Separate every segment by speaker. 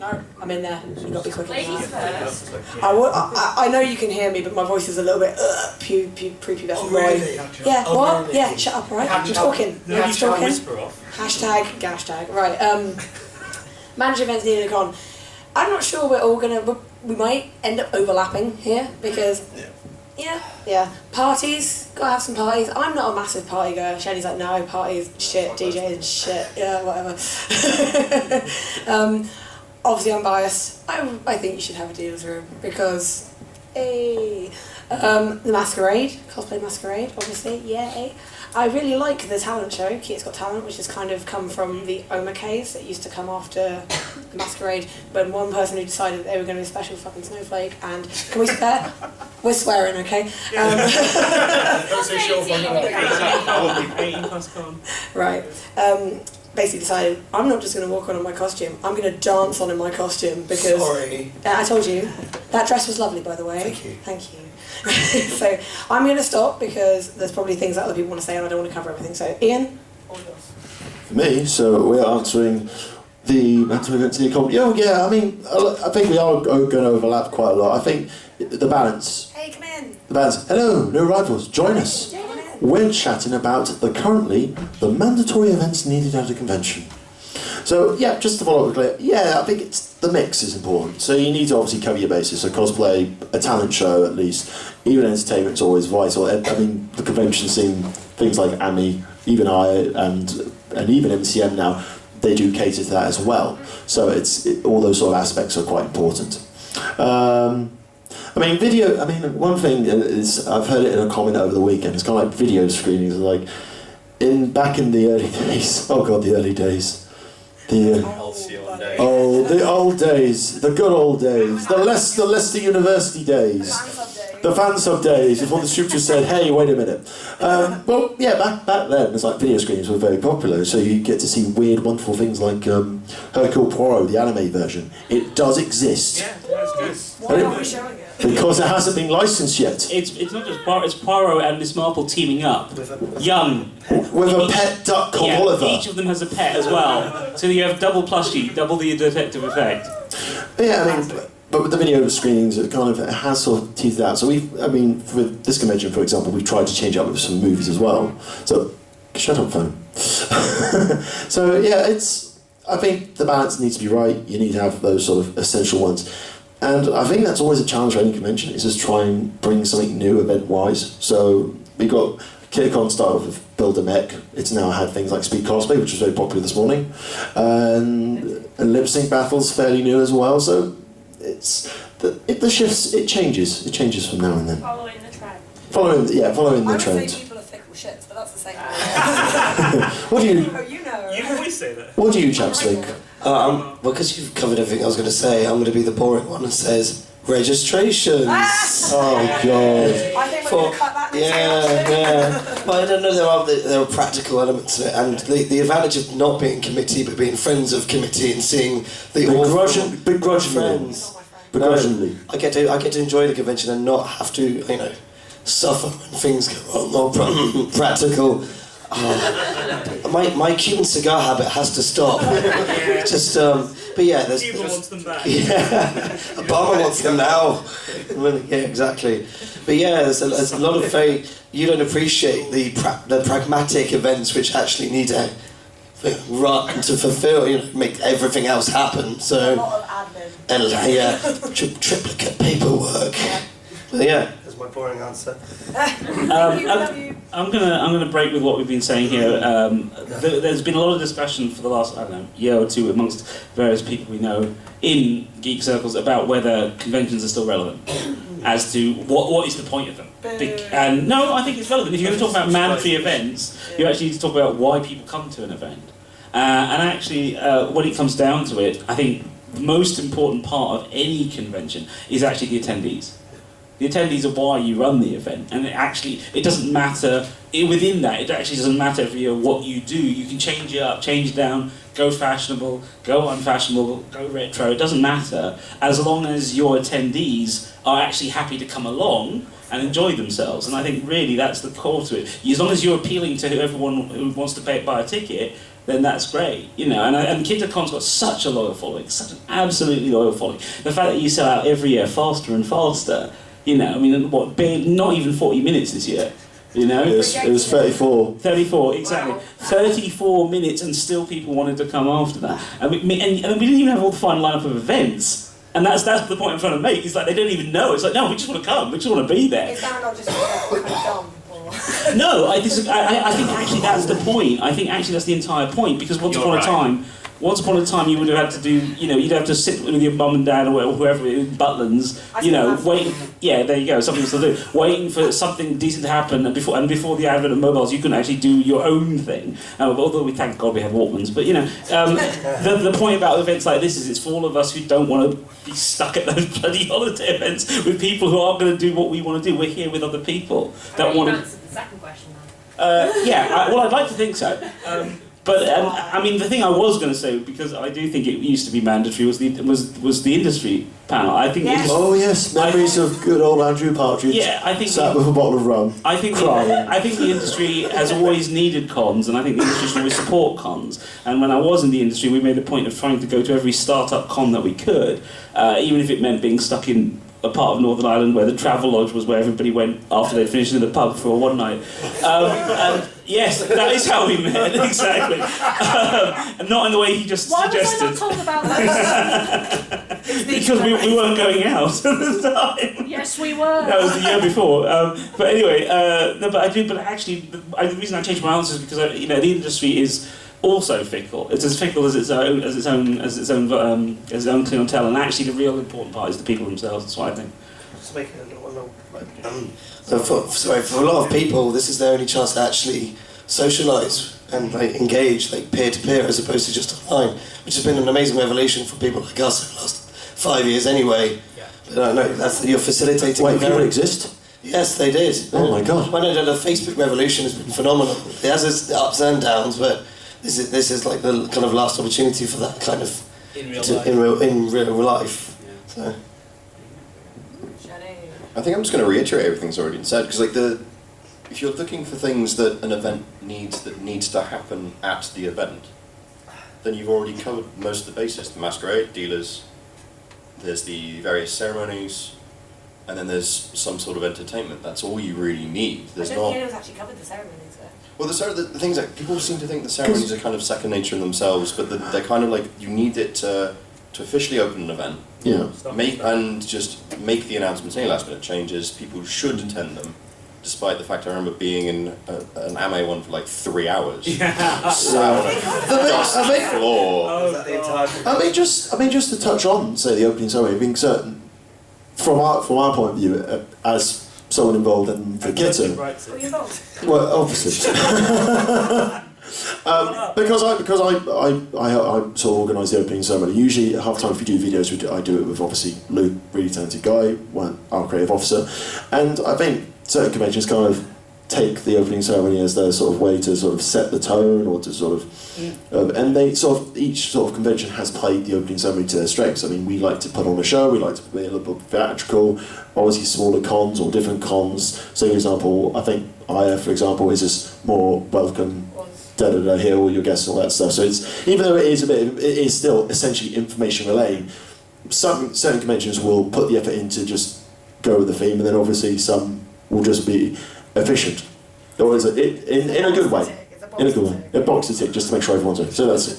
Speaker 1: No, I'm in there. You've got to be quicker than
Speaker 2: Ladies
Speaker 1: that.
Speaker 2: first.
Speaker 1: I know you can hear me, but my voice is a little bit prepubescent.
Speaker 3: Oh, really?
Speaker 1: Yeah,
Speaker 3: Oh,
Speaker 1: what?
Speaker 3: really?
Speaker 1: Yeah, shut up, alright? I'm talking.
Speaker 4: No,
Speaker 1: I'm
Speaker 4: you try and
Speaker 1: talking.
Speaker 4: whisper off.
Speaker 1: Hashtag. Right, manage events needed a con. I'm not sure we're all we might end up overlapping here, because yeah. Parties, gotta have some parties. I'm not a massive party goer. Shenny's like, no, parties, shit, DJs, shit, yeah, whatever. Obviously I'm biased. I think you should have a dealer's room, because, the masquerade, cosplay masquerade, obviously, yay. I really like the talent show, Kit's Got Talent, which has kind of come from the Omakase that used to come after the masquerade, when one person who decided that they were going to be a special fucking snowflake, and can we swear? We're swearing, okay?
Speaker 4: Don't say short one. 18 plus con.
Speaker 1: Right. Basically decided, I'm not just going to walk on in my costume, I'm going to dance on in my costume, because...
Speaker 3: Sorry.
Speaker 1: I told you. That dress was lovely, by the way.
Speaker 3: Thank you.
Speaker 1: Thank you. So, I'm going to stop, because there's probably things that other people want to say, and I don't want to cover everything. So, Iain?
Speaker 5: For me, so we're answering the mental events in the economy. Yeah, I mean, I think we are going to overlap quite a lot. I think the balance...
Speaker 1: Hey, come in.
Speaker 5: The balance. Hello, new arrivals, join us. We're chatting about the mandatory events needed at a convention. So yeah, just to follow up with Claire, yeah, I think the mix is important. So you need to obviously cover your bases. So cosplay, a talent show at least, even entertainment's always vital. I mean, the convention scene, things like AMI, even and even MCM now, they do cater to that as well. So all those sort of aspects are quite important. I mean, one thing is, I've heard it in a comment over the weekend, it's kind of like video screenings, like, back in the early days, oh god, the early days. The old days, the good old days, the Leicester University days, the fan sub days, before the scriptures said, hey, wait a minute. Well, yeah, back then, it's like video screens were very popular, so you get to see weird, wonderful things like Hercule Poirot, the anime version. It does exist.
Speaker 4: Yeah, that's good.
Speaker 1: Why aren't we showing it?
Speaker 5: Because it hasn't been licensed yet.
Speaker 6: It's not just Poirot, it's Poirot and Miss Marple teaming up. Young.
Speaker 5: With a pet duck called Oliver.
Speaker 6: Each of them has a pet as well. So you have double plushie, double the detective effect.
Speaker 5: Yeah, I mean, but with the video screenings, it has sort of teased out. So for this convention, for example, we've tried to change up with some movies as well. So, shut up, phone. So yeah, I think the balance needs to be right. You need to have those sort of essential ones. And I think that's always a challenge for any convention, is just try and bring something new event-wise. So we got Kitacon started off with Build a Mech. It's now had things like Speed Cosplay, which was very popular this morning. And lip sync battles fairly new as well. So the shifts, it changes. It changes from now and then.
Speaker 2: Following the trend.
Speaker 5: Following the
Speaker 1: I would
Speaker 5: trend.
Speaker 1: say people are fickle shits, but that's the same.
Speaker 5: What do you?
Speaker 1: Oh, you know.
Speaker 4: You always say that.
Speaker 5: What do you chaps think?
Speaker 3: Well, because you've covered everything I was going to say, I'm going to be the boring one that says registrations.
Speaker 5: Oh god.
Speaker 1: I think we're going to cut that next
Speaker 3: Yeah. But I don't know, there are practical elements to it, and the advantage of not being committee but being friends of committee and seeing the friends.
Speaker 5: Begrudgingly.
Speaker 3: I get to enjoy the convention and not have to, suffer when things go wrong or practical. My Cuban cigar habit has to stop. Just, but yeah, there's.
Speaker 4: Cuba wants them back.
Speaker 3: Yeah, Obama wants them now. Yeah, exactly. But yeah, there's a lot of you don't appreciate the pragmatic events which actually need to run to fulfill, make everything else happen. So.
Speaker 1: A lot of admin.
Speaker 3: And triplicate paperwork. But yeah.
Speaker 7: My boring answer.
Speaker 6: I'm gonna break with what we've been saying here. There's been a lot of discussion for the last year or two amongst various people we know in geek circles about whether conventions are still relevant, as to what is the point of them. And no, I think it's relevant. If you're going to talk about mandatory events, you actually need to talk about why people come to an event. And actually, when it comes down to it, I think the most important part of any convention is actually the attendees. The attendees are why you run the event, and it doesn't matter, within that, it actually doesn't matter what you do. You can change it up, change it down, go fashionable, go unfashionable, go retro, it doesn't matter, as long as your attendees are actually happy to come along and enjoy themselves. And I think really that's the core to it. As long as you're appealing to everyone who wants to buy a ticket, then that's great, you know. And Kitacon's got such a loyal following, such an absolutely loyal following. The fact that you sell out every year faster and faster, you know, I mean, not even 40 minutes this year, you know?
Speaker 5: It was 34.
Speaker 6: 34, exactly. Wow. 34 minutes and still people wanted to come after that. And we didn't even have all the final lineup of events. And that's the point I'm trying to make. It's like they don't even know. It's like, no, we just want to come. We just want to be there.
Speaker 2: Is that not just kind of dumb?
Speaker 6: No, I think actually that's the point. I think actually that's the entire point, because once upon a time you would have had to do, you know, you'd have to sit with your mum and dad or whoever in Butlins, you know, waiting. Yeah, there you go. Some people still do, waiting for something decent to happen, and before the advent of mobiles, you couldn't actually do your own thing. Although we thank God we have Walkmans, but you know, the point about events like this is it's for all of us who don't want to be stuck at those bloody holiday events with people who aren't going to do what we want to do. We're here with other people that want to.
Speaker 7: Answered the second question then.
Speaker 6: Well, I'd like to think so. But I mean, the thing I was going to say, because I do think it used to be mandatory, was the industry panel. I think.
Speaker 1: Yes.
Speaker 5: Oh yes, memories of good old Andrew Partridge.
Speaker 6: Yeah, I think.
Speaker 5: Sat with a bottle of rum.
Speaker 6: I think the industry has always needed cons, and I think the industry should always support cons. And when I was in the industry, we made a point of trying to go to every start-up con that we could, even if it meant being stuck in a part of Northern Ireland where the travel lodge was where everybody went after they'd finished in the pub for one night. And yes, that is how we met, exactly. And not in the way he just suggested.
Speaker 7: Why was I not told about that?
Speaker 6: Because we weren't going out at the time.
Speaker 7: Yes, we were.
Speaker 6: That was the year before. But anyway, no, but I do. But actually, the reason I changed my answer is because you know the industry is also fickle. It's as fickle as its own clientele, and actually the real important part is the people themselves. That's what I think.
Speaker 3: Just making a little for a lot of people, this is their only chance to actually socialise and like engage, like peer to peer, as opposed to just online, which has been an amazing revolution for people like us over the last 5 years anyway. Yeah. But no, you're facilitating.
Speaker 5: Wait, people exist?
Speaker 3: Yes, they did.
Speaker 5: Oh my God!
Speaker 3: Well, no, the Facebook revolution has been phenomenal. It has its ups and downs, but this is like the kind of last opportunity for that kind of
Speaker 4: in real
Speaker 3: life.
Speaker 4: Yeah.
Speaker 3: So.
Speaker 2: Shenny.
Speaker 8: I think I'm just going to reiterate everything that's already been said, because like if you're looking for things that an event needs to happen at the event, then you've already covered most of the bases. The masquerade, dealers, there's the various ceremonies, and then there's some sort of entertainment. That's all you really need. There's
Speaker 2: I don't think anyone's actually covered the ceremonies though.
Speaker 8: Well, the things that people seem to think the ceremonies are kind of second nature in themselves, but they're kind of like, you need it to officially open an event.
Speaker 5: Yeah.
Speaker 8: Make the announcements, any last minute changes. People should attend them, despite the fact I remember being in an AME one for like 3 hours.
Speaker 6: Yeah.
Speaker 5: I mean, just to touch on, say, the opening ceremony, being certain, from our point of view, as someone involved in the Kitacon.
Speaker 2: Were you involved?
Speaker 5: Well, obviously. Because I sort of organise the opening ceremony. Usually, at half time, if we do videos, I do it with obviously Luke, really talented guy, our creative officer, and I think certain conventions kind of take the opening ceremony as their sort of way to sort of set the tone, or to sort of, and they sort of, each sort of convention has played the opening ceremony to their strengths. I mean, we like to put on a show, we like to be a little bit theatrical, obviously smaller cons or different cons. So, for example, I think IF, for example, is just more welcome, here, all your guests and all that stuff. So it's, even though it is still essentially information relaying, certain conventions will put the effort in to just go with the theme, and then obviously some will just be efficient, or is it in a good way? In a good way, a box to tick, just to make sure everyone's in. So that's it.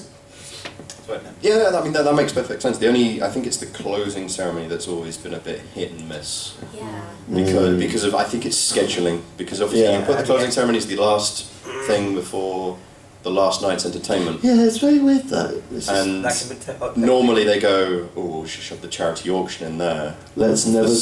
Speaker 8: Yeah, I mean that makes perfect sense. I think it's the closing ceremony that's always been a bit hit and miss.
Speaker 2: Yeah.
Speaker 8: Because of, I think it's scheduling. Because obviously you put the closing ceremony as the last thing before the last night's entertainment.
Speaker 5: Yeah, it's very weird that.
Speaker 8: And normally they go, oh, we should shove the charity auction in there.
Speaker 5: Let's never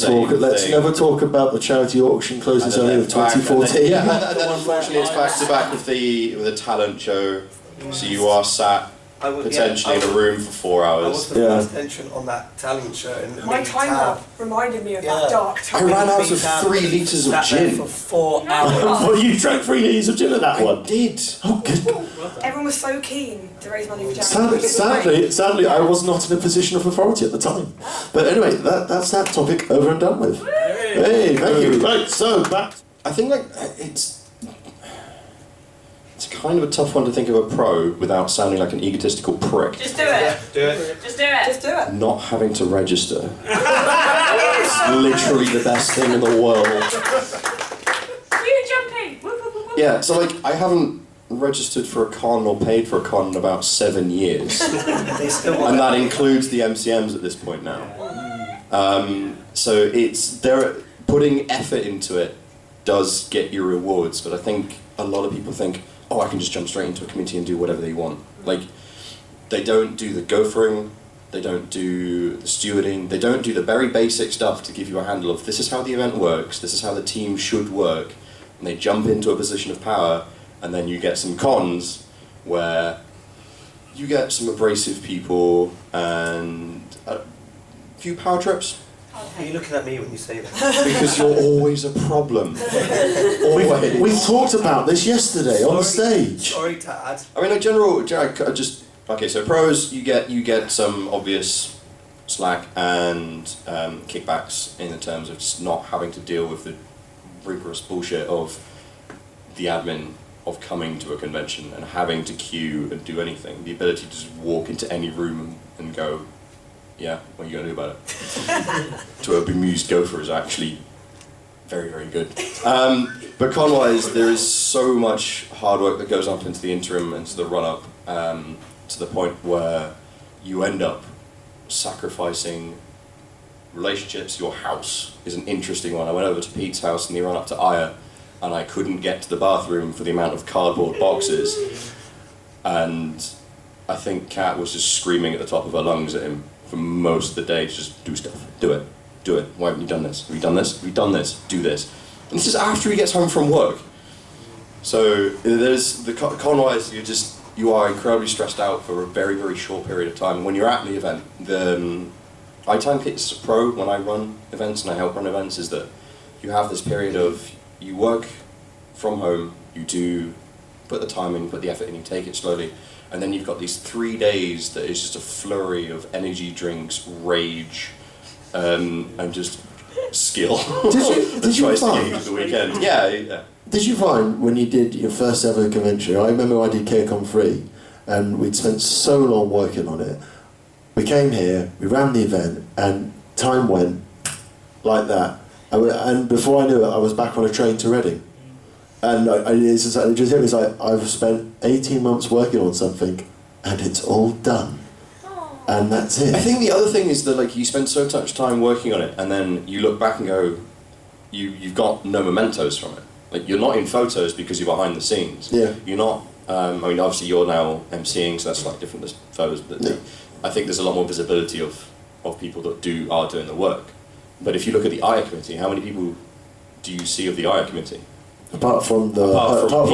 Speaker 5: talk about the charity auction closing ceremony of 2014.
Speaker 8: And then unfortunately it's back to back with the talent show. So you are sat potentially in a room for 4 hours.
Speaker 9: I was the first entrant on that talent show. And
Speaker 1: my timer reminded me of that dark time.
Speaker 8: I ran out of 3 litres of gin.
Speaker 9: For 4 hours.
Speaker 5: Well, you drank 3 litres of gin at that one?
Speaker 8: I did.
Speaker 5: Oh, good.
Speaker 1: Everyone was so keen to raise money for charity.
Speaker 5: Sadly, I was not in a position of authority at the time. But anyway, that's that topic over and done with. Hey, thank you. Right, so back.
Speaker 8: I think like it's it's kind of a tough one to think of a pro without sounding like an egotistical prick.
Speaker 2: Just do it.
Speaker 4: Do it.
Speaker 2: Just do it.
Speaker 1: Just do it.
Speaker 8: Not having to register. It's literally the best thing in the world.
Speaker 2: You jumping. Whoop, whoop, whoop, whoop.
Speaker 8: Yeah, so like I haven't registered for a con or paid for a con in about 7 years.
Speaker 9: They still want
Speaker 8: And that includes the MCMs at this point now. So it's putting effort into it does get you rewards, but I think a lot of people think, oh, I can just jump straight into a committee and do whatever they want. Like, they don't do the gophering, they don't do the stewarding, they don't do the very basic stuff to give you a handle of this is how the event works, this is how the team should work, and they jump into a position of power, and then you get some cons where you get some abrasive people and a few power trips.
Speaker 9: Are you looking at me when you say that?
Speaker 8: Because you're always a problem. Always.
Speaker 5: We talked about this yesterday on stage.
Speaker 9: Sorry, Tad.
Speaker 8: I mean, like okay. So pros, you get some obvious slack and kickbacks in the terms of just not having to deal with the rigorous bullshit of the admin of coming to a convention and having to queue and do anything. The ability to just walk into any room and go, yeah, what are you going to do about it? To a bemused gopher is actually very, very good. But con-wise, there is so much hard work that goes up into the interim and to the run-up, to the point where you end up sacrificing relationships. Your house is an interesting one. I went over to Pete's house in the run-up to Iain, and I couldn't get to the bathroom for the amount of cardboard boxes. And I think Kat was just screaming at the top of her lungs at him for most of the day to just do stuff. Do it. Do it. Why haven't you done this? Have you done this? Have you done this? Do this. And this is after he gets home from work. So there's the con-wise, you are incredibly stressed out for a very, very short period of time. When you're at the event, I take it as a pro when I run events and I help run events, is that you have this period of you work from home, you do put the time in, put the effort in, you take it slowly, and then you've got these 3 days that is just a flurry of energy drinks, rage, and just skill.
Speaker 5: Did you
Speaker 8: tries to
Speaker 5: find?
Speaker 8: get you to the weekend. Yeah.
Speaker 5: Did you find when you did your first ever convention? I remember I did Kitacon 3, and we'd spent so long working on it. We came here, we ran the event, and time went like that. And before I knew it, I was back on a train to Reading. And it just hit me, it's like, I've spent 18 months working on something, and it's all done. And that's it.
Speaker 8: I think the other thing is that like you spend so much time working on it, and then you look back and go, you've got no mementos from it. Like you're not in photos because you're behind the scenes.
Speaker 5: Yeah.
Speaker 8: You're not. I mean, obviously you're now MCing, so that's like different photos. But
Speaker 5: Yeah.
Speaker 8: I think there's a lot more visibility of people that are doing the work. But if you look at the IA committee, how many people do you see of the IA committee?
Speaker 5: Apart from Pete.
Speaker 8: That's
Speaker 5: Apart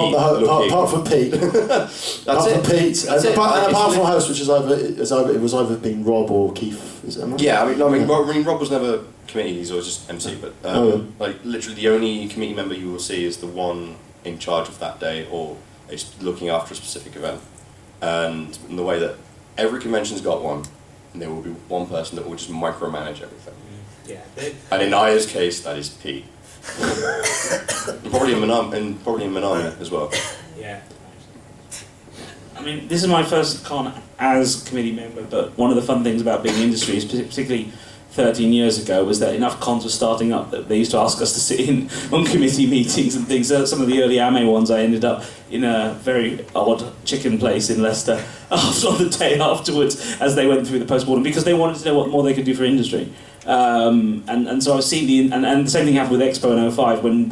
Speaker 5: from
Speaker 8: it.
Speaker 5: Pete, and apart from host, which is either been Rob or Keith. Is it?
Speaker 8: Yeah, I mean, Rob was never committee; he's always just MC. But like, literally, the only committee member you will see is the one in charge of that day or is looking after a specific event. And in the way that every convention's got one, and there will be one person that will just micromanage everything.
Speaker 4: Yeah.
Speaker 8: And in Aya's case, that is Pete. And probably in Manami as well.
Speaker 6: Yeah. I mean, this is my first con as committee member, but one of the fun things about being in industry is particularly 13 years ago was that enough cons were starting up that they used to ask us to sit in on committee meetings and things. So some of the early AME ones, I ended up in a very odd chicken place in Leicester on the day afterwards as they went through the post-mortem because they wanted to know what more they could do for industry. And so I've seen and the same thing happened with Expo in 05 when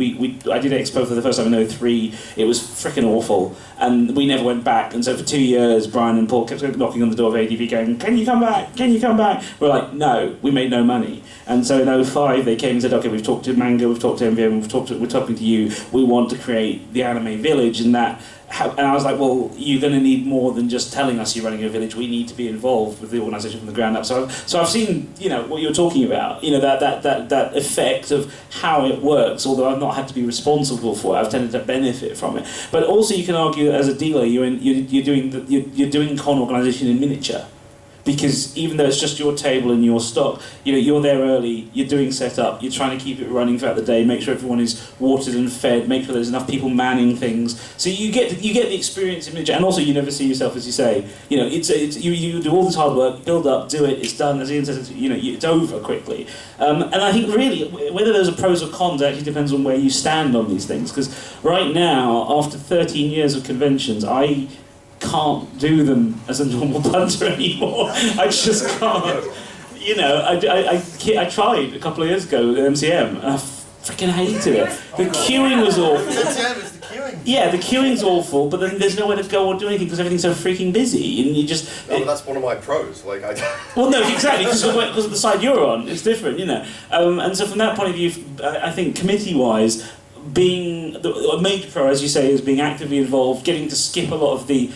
Speaker 6: I did Expo for the first time in 03. It was frickin' awful and we never went back, and so for 2 years Brian and Paul kept knocking on the door of ADV going, can you come back, we're like, no, we made no money. And so in 05 they came and said, okay, we've talked to Manga, we've talked to MVM, we're talking to you, we want to create the anime village, and that. And I was like, well, you're going to need more than just telling us you're running a village. We need to be involved with the organisation from the ground up. So I've seen, what you're talking about, that effect of how it works. Although I've not had to be responsible for it, I've tended to benefit from it. But also, you can argue that as a dealer, you're doing con organisation in miniature. because even though it's just your table and your stock, you're there early, you're doing setup, you're trying to keep it running throughout the day, make sure everyone is watered and fed, make sure there's enough people manning things. So you get the experience in miniature, and also you never see yourself, as you say. You do all this hard work, build up, do it, it's done. As Iain says, it's over quickly. And I think really, whether those are pros or cons actually depends on where you stand on these things. Because right now, after 13 years of conventions, I can't do them as a normal punter anymore. I just can't. I tried a couple of years ago at MCM, and I freaking hated it. The queuing was awful. Yeah, the queuing's awful, but then there's nowhere to go or do anything because everything's so freaking busy, and you just...
Speaker 8: No, but that's one of my pros. Like,
Speaker 6: Well, no, exactly, because of the side you're on, it's different, And so from that point of view, I think committee-wise, being a major pro, as you say, is being actively involved, getting to skip a lot of the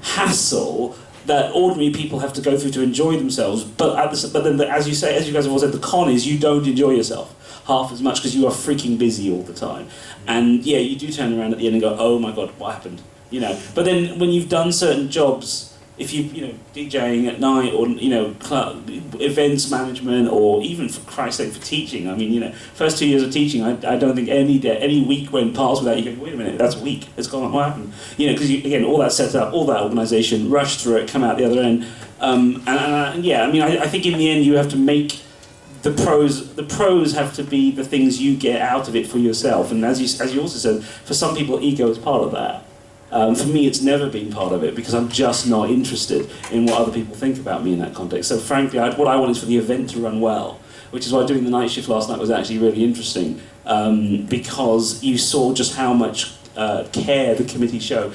Speaker 6: hassle that ordinary people have to go through to enjoy themselves. But then, as you guys have all said, the con is you don't enjoy yourself half as much because you are freaking busy all the time. And yeah, you do turn around at the end and go, oh my god, what happened? But then when you've done certain jobs, if DJing at night or events management, or even for Christ's sake for teaching, first 2 years of teaching, I don't think any week went past without you going, wait a minute, that's a week, it's gone, what happened? Because again, all that setup, all that organisation, rush through it, come out the other end, I think in the end you have to make the pros have to be the things you get out of it for yourself, and as you also said, for some people ego is part of that. For me, it's never been part of it because I'm just not interested in what other people think about me in that context. So frankly, what I want is for the event to run well, which is why doing the night shift last night was actually really interesting, because you saw just how much care the committee show.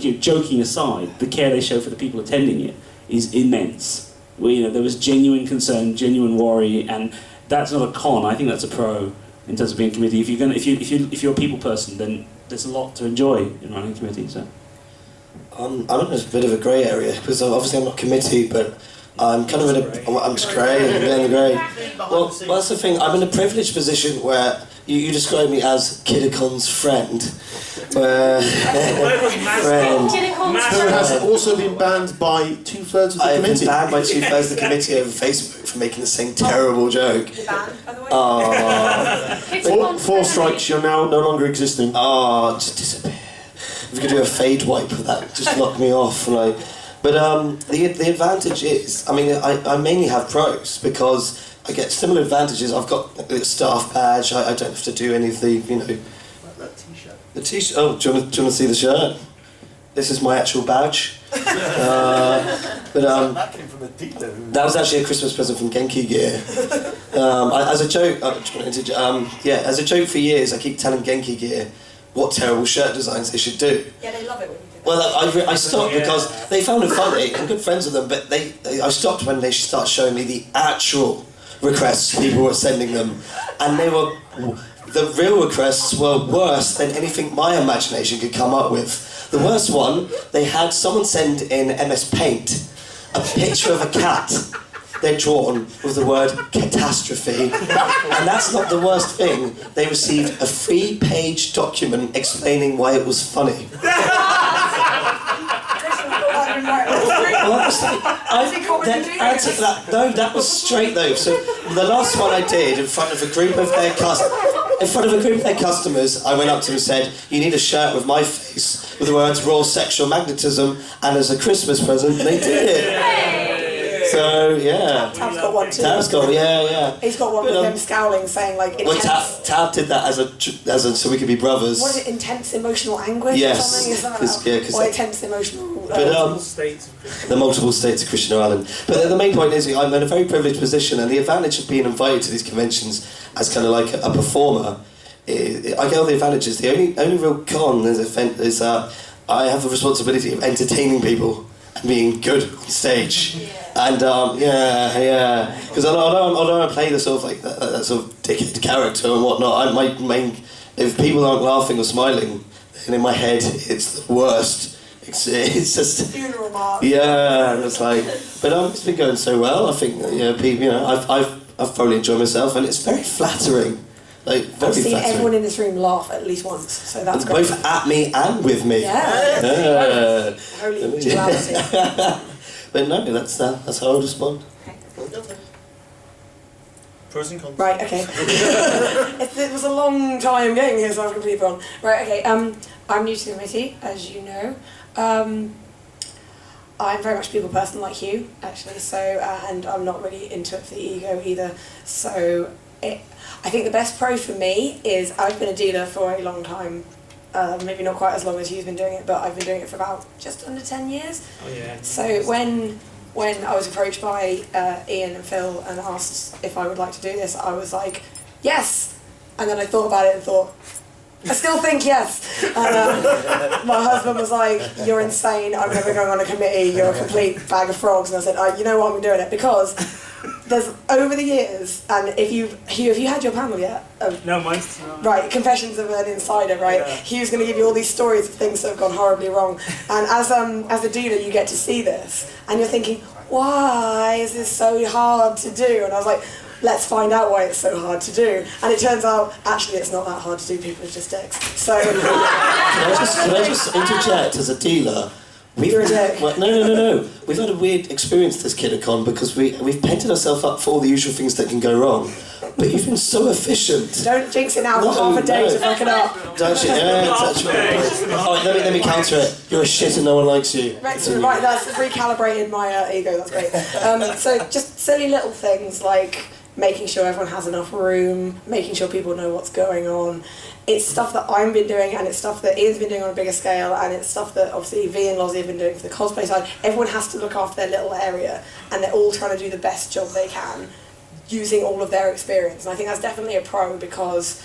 Speaker 6: Joking aside, the care they show for the people attending it is immense. There was genuine concern, genuine worry, and that's not a con. I think that's a pro in terms of being a committee. If you're a people person, then there's a lot to enjoy in running a committee. So
Speaker 3: I'm in a bit of a grey area because obviously I'm not committee, but I'm kind of I'm just grey, I'm in grey. Well, that's the thing. I'm in a privileged position where you describe me as Kitacon's friend,
Speaker 5: who has also been banned by 2/3 of the
Speaker 3: I've
Speaker 5: committee.
Speaker 3: been banned by 2/3 of the committee over Facebook for making the same terrible joke.
Speaker 5: Four strikes, you're now no longer existing.
Speaker 3: Just disappear. If we could do a fade wipe of that, just knock me off. But the advantage is, I mainly have pros because I get similar advantages. I've got a staff badge. I don't have to do any of the,
Speaker 9: That t-shirt.
Speaker 3: The t-shirt. Oh, do you want to see the shirt? This is my actual badge.
Speaker 9: That came from a dealer.
Speaker 3: That was actually a Christmas present from Genki Gear. As a joke, as a joke for years, I keep telling Genki Gear what terrible shirt designs they should do.
Speaker 7: Yeah, they love it when you do that.
Speaker 3: Well, I stopped because they found it funny. I'm good friends with them, but I stopped when they started showing me the actual requests people were sending them, and the real requests were worse than anything my imagination could come up with. The worst one, they had someone send in MS Paint a picture of a cat they'd drawn with the word catastrophe. And that's not the worst thing. They received a 3-page document explaining why it was funny. That was straight though. So the last one I did in front of a group of their customers, I went up to them and said, "You need a shirt with my face with the words raw sexual magnetism," and as a Christmas present, they did it. So yeah.
Speaker 1: Tab's got one too.
Speaker 3: Tab's got
Speaker 1: He's got one with him scowling, saying like intense.
Speaker 3: Well, Tab did that as a so we could be brothers.
Speaker 1: What is it? Intense emotional anguish or
Speaker 3: Yes.
Speaker 1: something? Is that or intense emotional.
Speaker 3: The multiple states of Christian Ireland. But the main point is, I'm in a very privileged position, and the advantage of being invited to these conventions as kind of like a performer, I get all the advantages. The only real con is I have the responsibility of entertaining people and being good on stage. And because although I play the sort of like that sort of dickhead character and whatnot, if people aren't laughing or smiling, then in my head it's the worst. It's just
Speaker 1: funeral march.
Speaker 3: Yeah, and it's like, but it's been going so well. I think people, I've thoroughly enjoyed myself, and it's very flattering. Like very
Speaker 1: I've seen
Speaker 3: flattering.
Speaker 1: everyone in this room laugh at least once, so that's great.
Speaker 3: Both at me and with me.
Speaker 1: Yeah. Holy duality.
Speaker 3: But no, that's how I would respond.
Speaker 9: Pros and cons.
Speaker 1: Right, okay. It was a long time getting here, so I've completely forgotten. Right, okay, I'm new to the committee, as you know. I'm very much a people person like Hugh, actually, so, and I'm not really into it for the ego either. So I think the best pro for me is I've been a dealer for a long time. Maybe not quite as long as Hugh's been doing it, but I've been doing it for about just under 10 years.
Speaker 6: Oh yeah.
Speaker 1: So when I was approached by Iain and Phil and asked if I would like to do this, I was like, yes! And then I thought about it and thought, I still think yes. And my husband was like, you're insane, I'm never going on a committee, you're a complete bag of frogs. And I said, you know what, I'm doing it, because there's, over the years, and Hugh, have you had your panel yet?
Speaker 6: No, mine's not.
Speaker 1: Right, Confessions of an Insider, right?
Speaker 6: Yeah.
Speaker 1: Hugh's going to give you all these stories of things that have gone horribly wrong. And as a dealer, you get to see this, and you're thinking, why is this so hard to do? And I was like, let's find out why it's so hard to do. And it turns out, actually, it's not that hard to do, people are just dicks. So...
Speaker 3: Can I just interject as a dealer?
Speaker 1: You're a dick.
Speaker 3: Well, no. We've had a weird experience this Kitacon because we've painted ourselves up for all the usual things that can go wrong. But you've been so efficient.
Speaker 1: Don't jinx it now, we've got half a day to fuck it up.
Speaker 3: Don't you? Yeah, that's right. Oh, let me counter it. You're a shit and no one likes you.
Speaker 1: Right, that's recalibrated my ego, that's great. So just silly little things like making sure everyone has enough room, making sure people know what's going on. It's stuff that I've been doing, and it's stuff that Iain's been doing on a bigger scale, and it's stuff that obviously V and Lozzie have been doing for the cosplay side. Everyone has to look after their little area, and they're all trying to do the best job they can, using all of their experience. And I think that's definitely a pro, because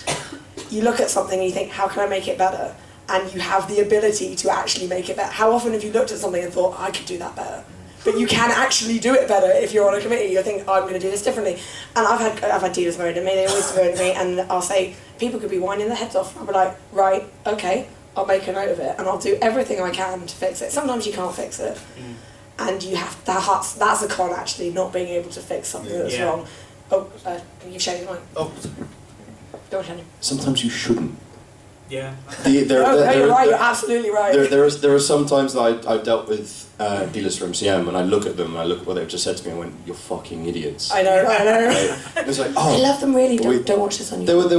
Speaker 1: you look at something and you think, how can I make it better? And you have the ability to actually make it better. How often have you looked at something and thought, I could do that better? But you can actually do it better if you're on a committee. You think, I'm going to do this differently. And I've had dealers moan at me, they always moan at me, and I'll say, people could be whining their heads off. I'll be like, right, okay, I'll make a note of it, and I'll do everything I can to fix it. Sometimes you can't fix it. And you have, that's a con, actually, not being able to fix something that's wrong. Oh, you've changed mine.
Speaker 9: Oh.
Speaker 1: Go on, Shenny.
Speaker 8: Sometimes you shouldn't.
Speaker 6: Yeah.
Speaker 1: You're right, you're absolutely right.
Speaker 8: There are some times that I've dealt with dealers from MCM, and I look at them and I look at what they've just said to me and went, you're fucking idiots.
Speaker 1: I know.
Speaker 8: It was like,
Speaker 1: I love them really, don't watch this on YouTube.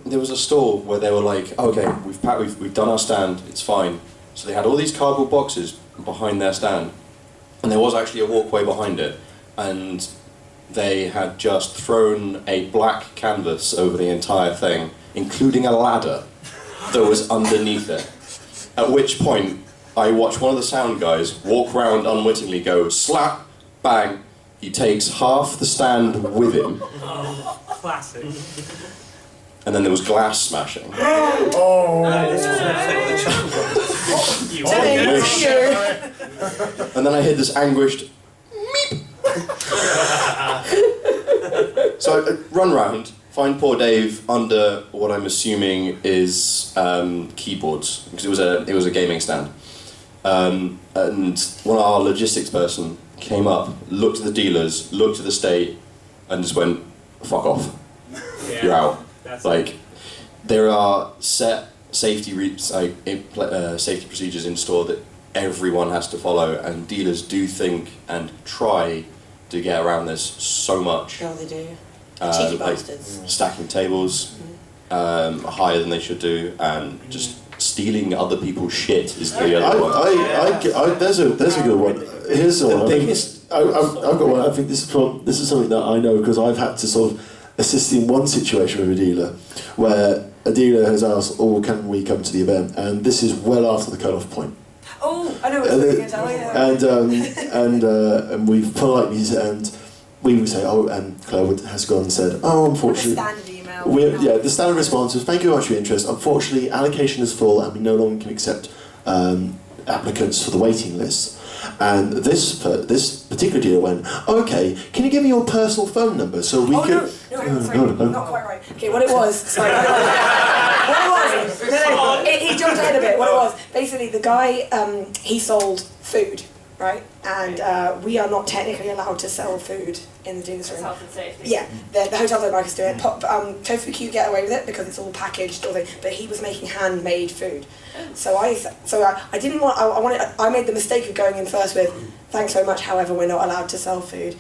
Speaker 8: There was a store where they were like, okay, we've done our stand, it's fine. So they had all these cardboard boxes behind their stand, and there was actually a walkway behind it, and they had just thrown a black canvas over the entire thing, including a ladder that was underneath it. At which point, I watch one of the sound guys walk round unwittingly, go slap, bang, he takes half the stand with him.
Speaker 6: Oh, classic.
Speaker 8: And then there was glass smashing. And then I heard this anguished meep. So I run round, find poor Dave under what I'm assuming is keyboards, because it was a gaming stand. And one of our logistics person came up, looked at the dealers, looked at the state, and just went, fuck off.
Speaker 6: Yeah.
Speaker 8: You're out.
Speaker 6: That's
Speaker 8: like, there are set safety safety procedures in store that everyone has to follow, and dealers do think and try to get around this so much.
Speaker 1: Oh, they do.
Speaker 8: Like
Speaker 1: Cheeky bastards.
Speaker 8: stacking tables higher than they should do, and just stealing other people's shit is the other one.
Speaker 5: There's a good one. Here's the one. I've got one. I think this is something that I know because I've had to sort of assist in one situation with a dealer where a dealer has asked, "Oh, can we come to the event?" And this is well after the cut-off point.
Speaker 1: Oh, I know what you're going to tell you.
Speaker 5: And we've politely and we would say, "Oh," and Claire has gone and said, "Oh, unfortunately."
Speaker 1: The standard email.
Speaker 5: The standard response is, "Thank you very much for your interest. Unfortunately, allocation is full and we no longer can accept applicants for the waiting list." And this particular dealer went, "Okay, can you give me your personal phone number so we can..."
Speaker 1: Not quite right. Okay, what it was, sorry. He jumped ahead a bit. What it was, basically the guy, he sold food, right? And we are not technically allowed to sell food in the dealer's room.
Speaker 2: Health and safety.
Speaker 1: Yeah, the hotel don't like us doing it. Tofu Q get away with it because it's all packaged, but he was making handmade food. So I didn't want. I made the mistake of going in first with, "Thanks very much. However, we're not allowed to sell food."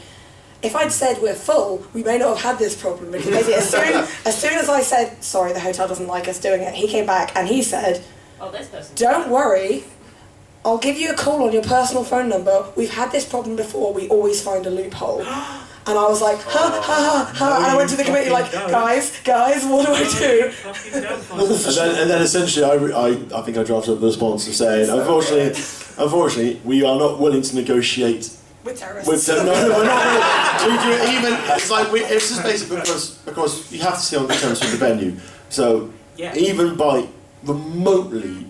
Speaker 1: If I'd said we're full, we may not have had this problem, because basically as soon as I said, "Sorry, the hotel doesn't like us doing it," he came back and he said,
Speaker 2: Oh, this person.
Speaker 1: "Don't worry, I'll give you a call on your personal phone number. We've had this problem before, we always find a loophole." And I was like, and I went to the committee like, guys, what do I do?
Speaker 5: And then essentially I think I drafted up the response of saying, unfortunately, we are not willing to negotiate
Speaker 1: With terrorists.
Speaker 5: with them. No, we're not willing. We do even, it's like, it's just basically because you have to stay on the terms with the venue. So even by remotely,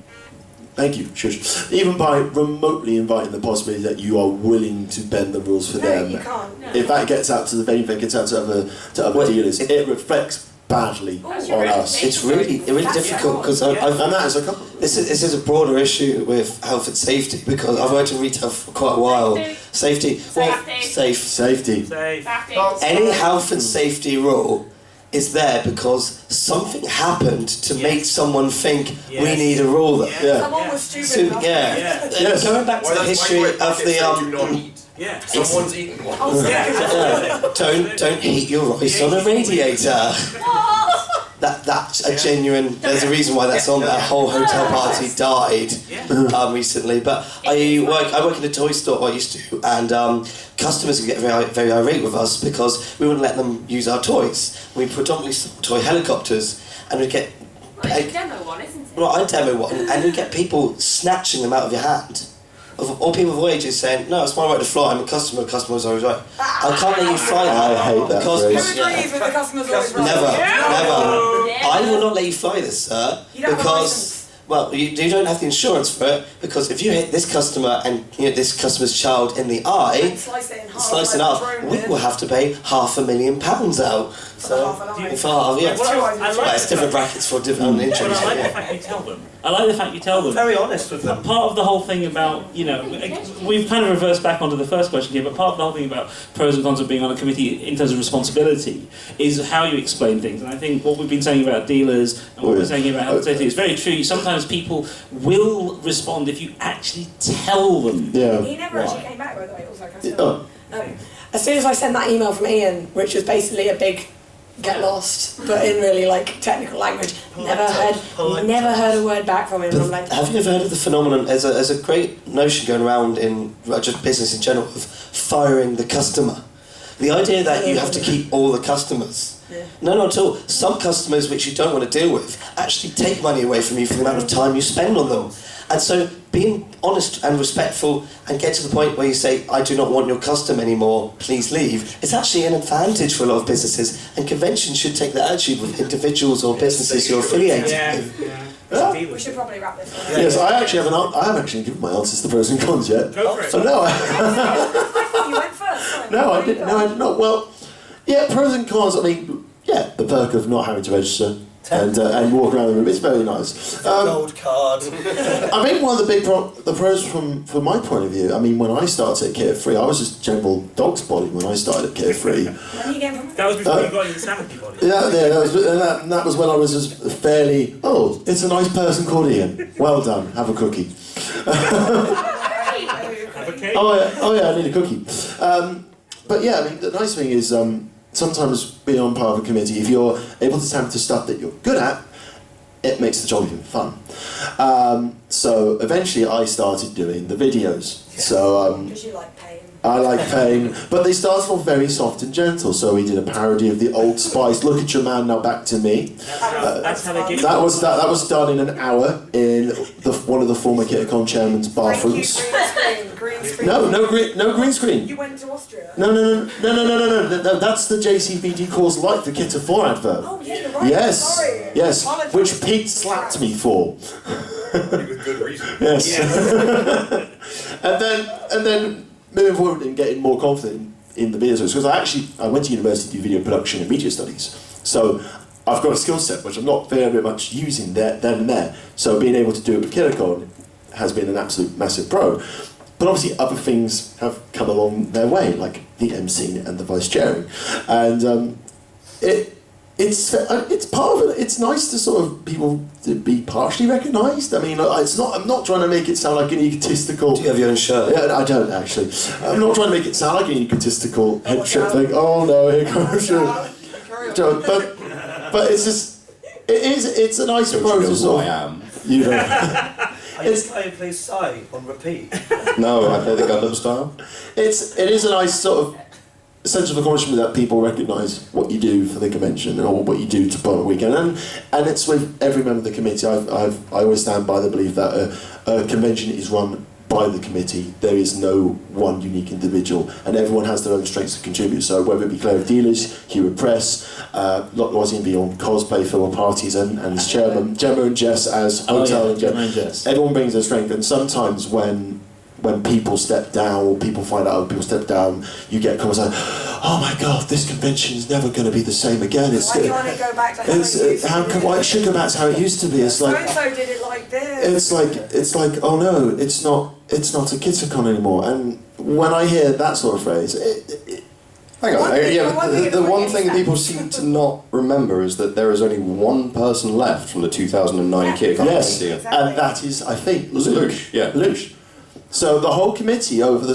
Speaker 5: thank you, shush. Even by remotely inviting the possibility that you are willing to bend the rules for them,
Speaker 1: you can't.
Speaker 5: if that gets out to the venue, if it gets out to other dealers, it reflects badly on us.
Speaker 3: It's really difficult because
Speaker 5: And that is a couple.
Speaker 3: this is a broader issue with health and safety, because I've worked in retail for quite a while. Safety. Well, safe.
Speaker 5: Safety.
Speaker 3: Any health and safety rule is there because something happened to make someone think we need a rule there.
Speaker 5: Yeah.
Speaker 1: Someone was stupid
Speaker 3: So,
Speaker 1: enough.
Speaker 5: Yes.
Speaker 3: Going back to the history of the
Speaker 8: do not eat.
Speaker 4: Yeah.
Speaker 8: Someone's eaten one.
Speaker 3: don't heat your rice on a radiator. That's a genuine. There's a reason why that's on. That whole hotel party died recently. But I work in a toy store. I used to, and customers would get very irate with us because we wouldn't let them use our toys. We predominantly sold toy helicopters, and we'd get.
Speaker 2: Well, it's a demo one, isn't it?
Speaker 3: Well, I demo one, and you get people snatching them out of your hand. All people of all ages saying, "No, it's my right to fly. I'm a customer. The customer's always right." I can't let you fly that.
Speaker 5: I hate that
Speaker 3: because
Speaker 5: phrase.
Speaker 1: Who agrees with the customer's always right?
Speaker 3: Never.
Speaker 2: Yeah.
Speaker 3: I will not let you fly this, sir,
Speaker 1: You don't have a
Speaker 3: because
Speaker 1: license.
Speaker 3: well, you don't have the insurance for it. Because if you hit this customer and this customer's child in the eye,
Speaker 1: And slice it in half.
Speaker 3: slice it
Speaker 1: like
Speaker 3: up,
Speaker 1: a drone
Speaker 3: we
Speaker 1: did.
Speaker 3: will have to pay £500,000 out. So
Speaker 1: half an eye.
Speaker 3: for half, yeah.
Speaker 6: Well, I like
Speaker 3: Well, it's different brackets for different
Speaker 6: But
Speaker 3: injuries.
Speaker 6: I like the
Speaker 3: Yeah.
Speaker 6: fact you tell them. I like the fact you tell them.
Speaker 9: Very honest with them.
Speaker 6: Part of the whole thing about, we've kind of reversed back onto the first question here, but part of the whole thing about pros and cons of being on a committee in terms of responsibility is how you explain things. And I think what we've been saying about dealers and what we're saying about health and safety is very true. Sometimes people will respond if you actually tell them.
Speaker 5: Yeah.
Speaker 1: He never actually came back, by the way. Also,
Speaker 5: Oh.
Speaker 1: as soon as I sent that email from Iain, which was basically a big get lost, but in really technical language, never heard a word back from him. And I'm like,
Speaker 3: Have you ever heard of the phenomenon? There's a great notion going around in just business in general of firing the customer. The idea that you have to keep all the customers.
Speaker 1: Yeah.
Speaker 3: No, not at all. Some customers which you don't want to deal with actually take money away from you for the amount of time you spend on them. And so being honest and respectful and get to the point where you say, "I do not want your custom anymore, please leave," it's actually an advantage for a lot of businesses, and conventions should take that attitude with individuals or businesses you're affiliated with.
Speaker 1: we should probably wrap this up.
Speaker 5: Yes, I haven't actually given my answers to the pros and cons yet.
Speaker 4: Go for it.
Speaker 5: So no,
Speaker 1: I thought you went first. Sorry.
Speaker 5: No, I didn't. No, I did not. Well, yeah, pros and cons. I mean, yeah, the perk of not having to register and walk around the room is very nice.
Speaker 9: Gold card.
Speaker 5: I think one of the big the pros from my point of view. I mean, when I started at Carefree, I was just general dog's body when I started at Carefree.
Speaker 1: When are you getting from?
Speaker 4: That was before you got your insanity body.
Speaker 5: That was when I was just fairly. Oh, it's a nice person called Iain. Well done. Have a cookie.
Speaker 4: Have a cake.
Speaker 5: Oh yeah, I need a cookie. But yeah, I mean, the nice thing is sometimes being on part of a committee, if you're able to tap into stuff that you're good at, it makes the job even fun. So eventually I started doing the videos. So
Speaker 1: Because you like pain.
Speaker 5: I like pain, but they started off very soft and gentle. So we did a parody of the Old Spice. Look at your man, now back to me.
Speaker 6: That's how they get
Speaker 5: That was done in an hour in one of the former Kitacon chairman's bathrooms.
Speaker 1: Green screen.
Speaker 5: No green screen.
Speaker 1: You went to Austria.
Speaker 5: No. That's the JCVD Calls Like the Kita 4 advert.
Speaker 1: Oh yeah, you're right.
Speaker 5: Yes,
Speaker 1: Sorry.
Speaker 5: yes,
Speaker 1: Apologies.
Speaker 5: which Pete slapped me for.
Speaker 8: With good reason.
Speaker 5: Yes. and then moving forward and getting more confident in the videos, because I went to university to do video production and media studies. So I've got a skill set which I'm not very much using there. So being able to do it with Kitacon has been an absolute massive pro. But obviously other things have come along their way, like the emceeing and the vice chairing, and it's part of it. It's nice to sort of people to be partially recognised. I mean, it's not. I'm not trying to make it sound like an egotistical.
Speaker 3: Do you have your own shirt?
Speaker 5: Yeah, I don't actually. I'm not trying to make it sound like an egotistical head trip thing. Oh no, here comes joke. But it's just. It's a nice approach to sort of.
Speaker 8: I am.
Speaker 5: You know.
Speaker 9: Are you play Psy on repeat?
Speaker 8: No, I play the Gundam style.
Speaker 5: It is a nice sort of sense of accomplishment that people recognise what you do for the convention or what you do to put on a weekend, and it's with every member of the committee. I always stand by the belief that a convention is run by the committee. There is no one unique individual, and everyone has their own strengths to contribute. So whether it be Claire of Dealers, Hugh of Press, Lozian on cosplay for parties, and as chairman, Gemma and Jess as hotel and Jess. Everyone brings their strength, and sometimes when people step down or people find out other people step down, you get comments like, "Oh my God, this convention is never going to be the same again."
Speaker 1: Why do you want to go back to how it used to be?
Speaker 5: Why it should go back to how it used to be? It's like
Speaker 1: so did it like this.
Speaker 5: it's like oh no, it's not a Kitacon anymore. And when I hear that sort of phrase,
Speaker 8: Hang on, the one thing
Speaker 1: that
Speaker 8: people seem to not remember is that there is only one person left from the 2009 Kitacon.
Speaker 5: yes,
Speaker 1: Exactly.
Speaker 5: and that is, I think,
Speaker 8: Luke. Yeah.
Speaker 5: Luke. So the whole committee over the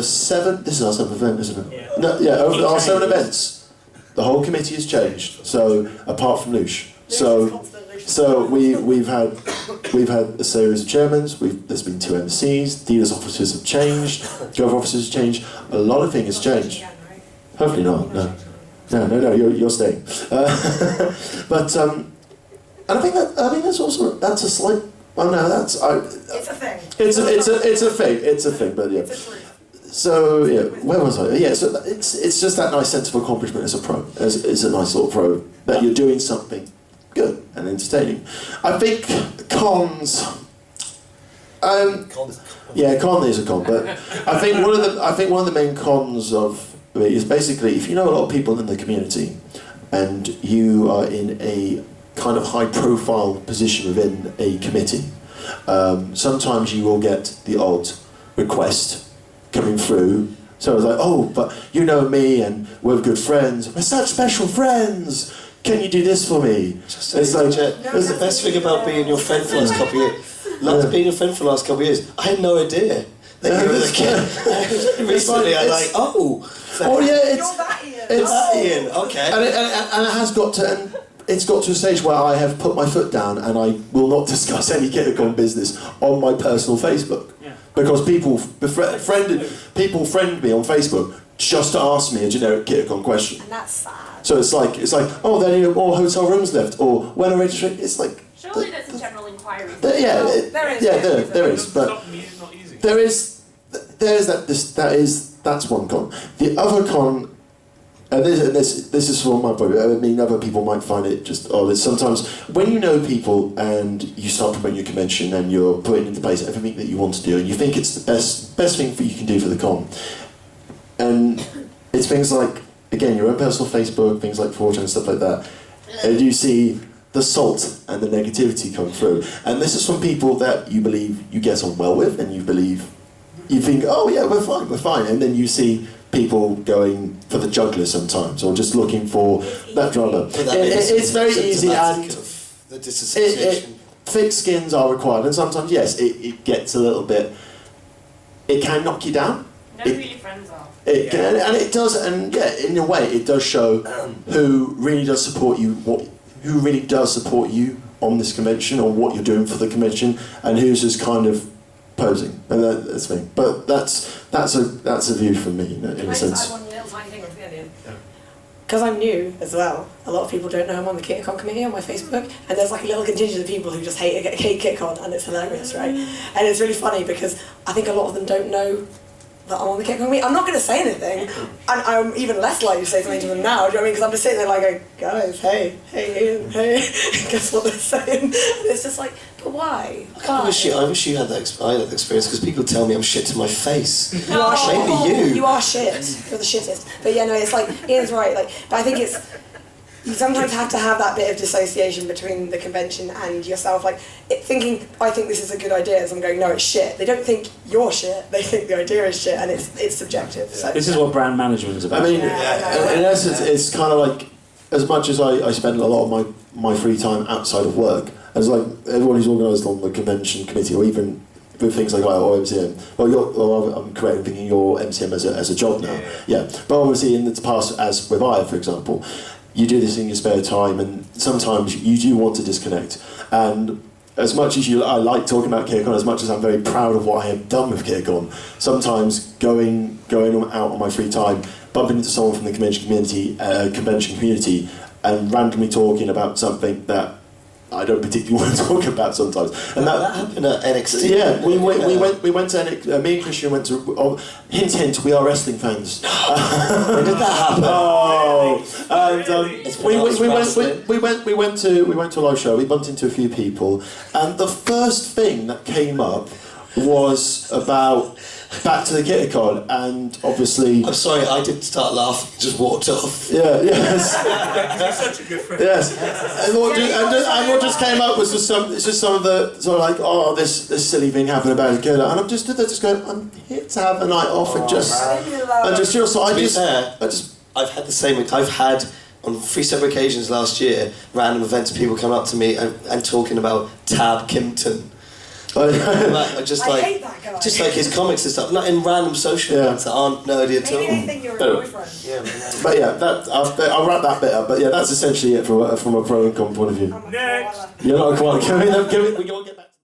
Speaker 5: 7. This is our 7th event, isn't it?
Speaker 9: Yeah.
Speaker 5: No, yeah, over our 7 events, the whole committee has changed. So apart from Luke, so we've had a series of chairmans. There's been 2 MCs. Dealers officers have changed. Gov officers have changed. A lot of things has changed. Hopefully not. No. You're staying. But and I think that's a slight. Oh no, that's
Speaker 1: It's a thing.
Speaker 5: It's a thing. But yeah.
Speaker 1: It's a truth.
Speaker 5: So yeah, where was I? Yeah, so it's just that nice sense of accomplishment as a pro, as a nice little pro that you're doing something good and entertaining. I think cons. Yeah, con is a con, but I think one of the main cons of it is basically if you know a lot of people in the community, and you are in a kind of high-profile position within a committee, sometimes you will get the odd request coming through. So it's like, oh, but you know me, and we're good friends. We're such special friends. Can you do this for me?
Speaker 3: It's like, that's the best thing about being your friend for the last couple of years. Being a friend for the last couple of years, I had no idea that you were the kid. Recently, I like, oh
Speaker 5: yeah,
Speaker 1: You're that Iain.
Speaker 5: it's
Speaker 3: Iain, okay.
Speaker 5: and it has got to. And it's got to a stage where I have put my foot down and I will not discuss any Kitacon business on my personal Facebook.
Speaker 6: Yeah.
Speaker 5: Because people friend me on Facebook just to ask me a generic Kitacon question.
Speaker 1: And that's sad.
Speaker 5: So it's like, oh, there are more hotel rooms left, or when are registration? It's like,
Speaker 7: Surely there's a general inquiry.
Speaker 5: there is, but
Speaker 4: Not easy.
Speaker 5: that's one con. The other con. And this is from my point of view. I mean, other people might find it just odd. It's sometimes when you know people and you start promoting your convention and you're putting into place everything that you want to do, and you think it's the best thing you can do for the con, and it's things like, again, your own personal Facebook, things like 4chan and stuff like that, and you see the salt and the negativity come through, and this is from people that you believe you get on well with, and you think, oh yeah, we're fine, and then you see people going for the juggler sometimes, or just looking for that drama. It's very easy, and
Speaker 3: the disassociation.
Speaker 5: thick skins are required, and sometimes, yes, it gets a little bit. It can knock you down.
Speaker 7: Know who your friends are.
Speaker 5: It can, and it does, and yeah, in a way, it does show who really does support you, who really does support you on this convention, or what you're doing for the convention, and who's just kind of posing, and that's me. But that's a view from me in a sense.
Speaker 1: I have one little tiny thing at the end. Because I'm new as well, a lot of people don't know I'm on the Kitacon committee on my Facebook, and there's like a little contingent of people who just hate Kitacon, and it's hilarious, right? And it's really funny because I think a lot of them don't know that I'm on the Kitacon committee. I'm not going to say anything, and I'm even less likely to say something to them now, do you know what I mean? Because I'm just sitting there like, going, guys, hey, Iain, hey, guess what they're saying? And it's just like, but why?
Speaker 3: I wish you had that experience, because people tell me I'm shit to my face.
Speaker 1: You are shit.
Speaker 3: Maybe you.
Speaker 1: You are shit. You're the shittest. But yeah, no, it's like, Iain's right, like, but I think it's, you sometimes have to have that bit of dissociation between the convention and yourself, like thinking, I think this is a good idea, as I'm going, no, it's shit. They don't think you're shit, they think the idea is shit, and it's subjective. So,
Speaker 6: This is what brand management is about.
Speaker 5: I mean, in essence, it's kind of like, as much as I spend a lot of my free time outside of work, as like everyone who's organised on the convention committee, or even with things like or MCM, I'm correct in thinking you're MCM as a job now. Yeah. But obviously in the past, as with I, for example, you do this in your spare time, and sometimes you do want to disconnect. And as much as I like talking about Kitacon, as much as I'm very proud of what I have done with Kitacon, sometimes going out on my free time, bumping into someone from the convention community, and randomly talking about something that I don't particularly want to talk about sometimes. And that
Speaker 3: happened at NXT.
Speaker 5: Yeah, we went to NXT, me and Christian went to, hint, we are wrestling fans.
Speaker 3: When did that happen?
Speaker 5: Oh, and we went to a live show, we bumped into a few people, and the first thing that came up was about back to the Kitacon, and obviously...
Speaker 3: I'm sorry, I didn't start laughing, just walked off.
Speaker 5: Yeah, yes.
Speaker 9: You're such a good friend.
Speaker 5: Yes. And what just came up was just some of the sort of like, oh, this silly thing happened about the Kitacon, and I'm just stood there just going, I'm here to have a night off and just so
Speaker 3: I've had the same. I've had on 3 separate occasions last year random events, people come up to me and talking about Tab Kimpton.
Speaker 1: I hate that guy.
Speaker 3: Just like his comics and stuff, not in random social events that aren't nerdy at all.
Speaker 1: Maybe they think you're a boyfriend.
Speaker 3: Yeah,
Speaker 5: but yeah, I'll wrap that bit up. But yeah, that's essentially it from a pro and con point of view.
Speaker 9: Next.
Speaker 5: You're not quite. Can we get back to